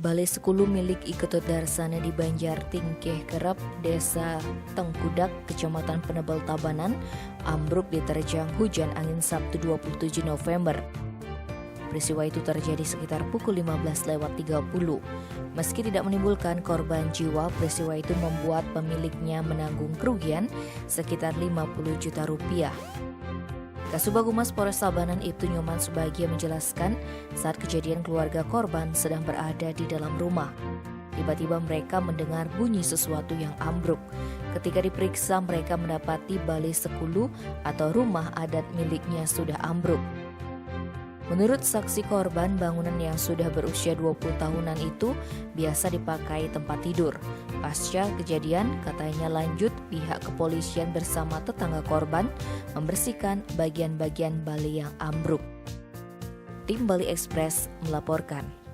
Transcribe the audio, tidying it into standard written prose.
Balai Sekulu milik Iketut Darsana di Banjar Tingkeh Kerep, Desa Tengkudak, Kecamatan Penebel Tabanan, ambruk diterjang hujan angin Sabtu 27 November. Peristiwa itu terjadi sekitar pukul 15.30. Meski tidak menimbulkan korban jiwa, peristiwa itu membuat pemiliknya menanggung kerugian sekitar 50 juta rupiah. Kasubag Humas Polres Tabanan Ibtu Nyoman Subagia menjelaskan saat kejadian keluarga korban sedang berada di dalam rumah. Tiba-tiba mereka mendengar bunyi sesuatu yang ambruk. Ketika diperiksa mereka mendapati Balai Sekulu atau rumah adat miliknya sudah ambruk. Menurut saksi korban, bangunan yang sudah berusia 20 tahunan itu biasa dipakai tempat tidur. Pasca kejadian, katanya lanjut pihak kepolisian bersama tetangga korban membersihkan bagian-bagian balai yang ambruk. Tim Bali Express melaporkan.